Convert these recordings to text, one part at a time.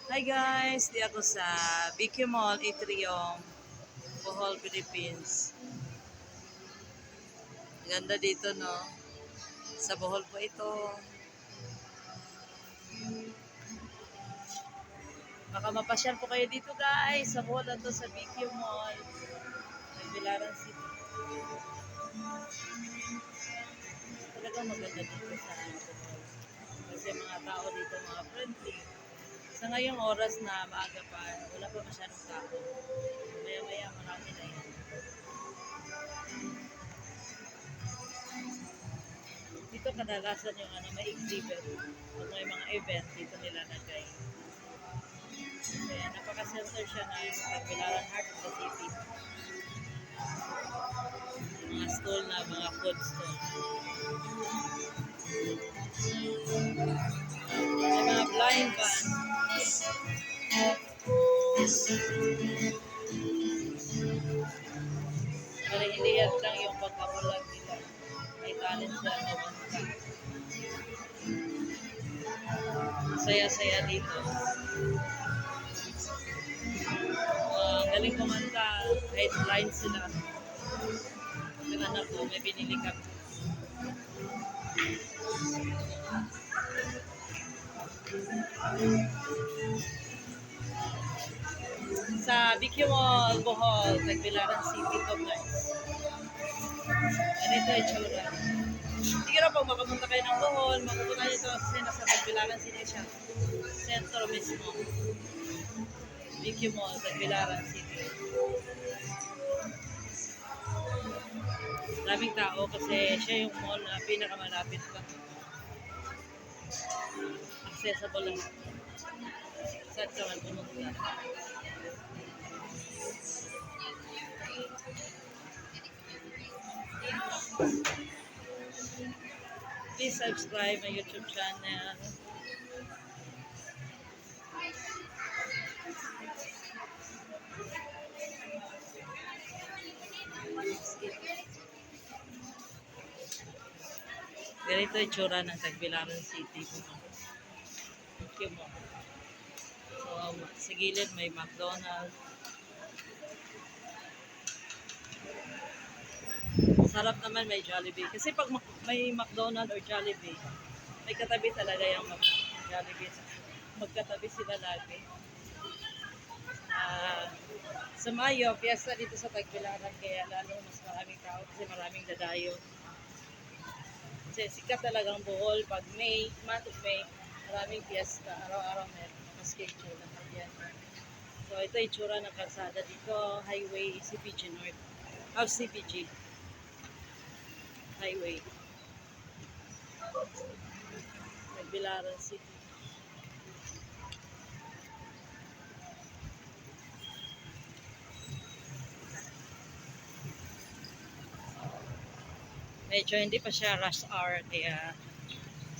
Hi guys, di ako sa BQ Mall, Atrium, Bohol, Philippines. Ganda dito, no? Sa Bohol po ito. Baka mapasyal po kayo dito guys, sa Bohol na to sa BQ Mall. Nagbilaran City. Talagang maganda dito sa Bohol. Kasi mga tao dito, mga friendly. Sa ngayong oras na maaga pa, wala pa masyadong tao. Maya-maya marami na yan. Dito kadalasan yung may exhibit. Pag may mga event, dito nila nagay. Kaya napaka-center siya ng Tagbilaran Heart of the City. Mga stall na, mga food stall. May mga blind band. Pero hindi yan lang yung pagkakulag nila. May talent sila kumanta. Saya-saya dito. Galing kumanta. Kahit blind sila. Yung anak ko, may binili kami. Sa BQ Mall, Bohol, Tagbilaran City to guys. Ganito yung tsura. Sige na po, makapunta kayo ng Bohol, mapupunta nyo ito kasi nasa Tagbilaran City siya. Sentro mismo. BQ Mall, Tagbilaran City. Daming tao kasi siya yung mall na pinakamalapit pa. Accessible lahat. Saan ka man pumunta. Please subscribe my YouTube channel. Ganito yung tsura ng Tagbilaran City. Thank you mo. So, sa gilid may McDonald's. Sarap naman may Jollibee. Kasi pag may McDonald's or Jollibee, may katabi talaga yung Jollibee. Magkatabi sila lagi. Sa Mayo, piyesta dito sa Tagbilaran, kaya lalo mas maraming tao kasi maraming dadayo. Kasi sikat talagang Bohol. Pag May, month of May, maraming piyesta. Araw-araw meron mga schedule na yan. So, ito yung tsura ng kalsada dito. Highway CPG North. CPG. Highway. Tagbilaran City. Medyo hindi pa siya rush hour, kaya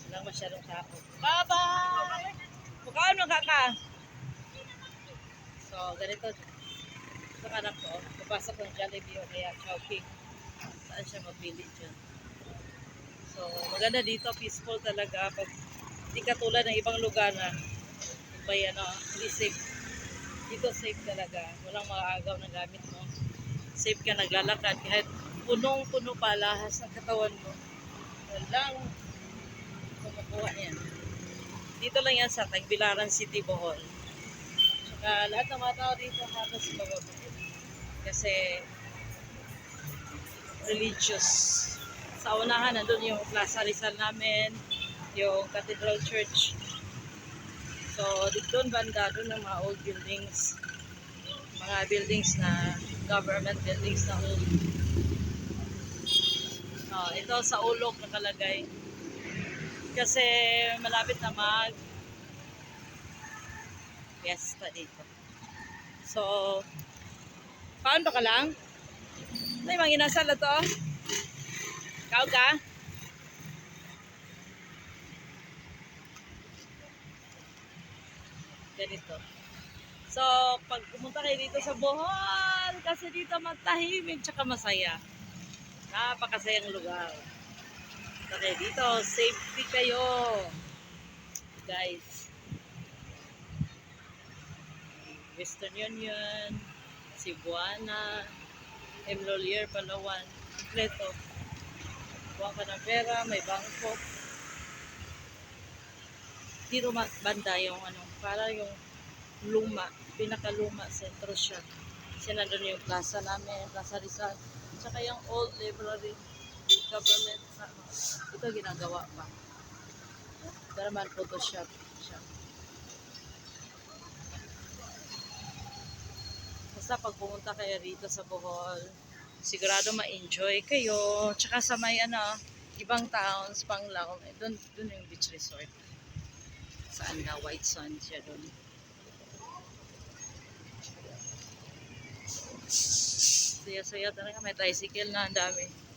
walang masyadong tao. Bye-bye! Mukhaan mo ka. So, ganito. Ito anak ko. Papasok ng Jollibee o kaya Chowking. Saan siya mapili dyan. So, maganda dito. Peaceful talaga. Pag hindi katulad ng ibang lugar na may hindi safe. Dito safe talaga. Walang maaagaw ng gamit mo. Safe ka naglalakad. Kahit punong-puno pa lahas ng katawan mo. Walang kumukuha yan. Dito lang yan sa Tagbilaran City, Bohol. Saka lahat ng mga tao dito halos mababait. Kasi religious. Sa unahan, nandun yung Plaza Rizal namin, yung Cathedral Church. So, doon banda, doon ang mga old buildings. Mga buildings na, government buildings na old. Ito sa ulog nakalagay. Kasi malapit na fiesta dito. So, paano ka lang? Ano yung mga inasal na to? Ikaw ka? Ganito. So, pag pumunta kayo dito sa Bohol, kasi dito matahimik tsaka masaya. Napakasayang lugar. Punta kayo dito, safety kayo. Guys. Western Union, Cebuana, Emlolier, Palawan. Kompleto. Kuha ka ng pera, may bangko. Dito banda yung ano, para yung luma, pinakaluma, sentro siya. Kasi nandun yung plaza namin, Plaza Rizal. Tsaka yung old library, government. Ito ginagawa pa. Ito naman Photoshop siya. Basta pag pumunta kayo rito sa Bohol, sigurado ma-enjoy kayo. Tsaka sa may ano, ibang towns, Panglao, dun yung beach resort. Saan nga, White Sand siya dun. Saya-saya talaga, may tricycle na, ang dami.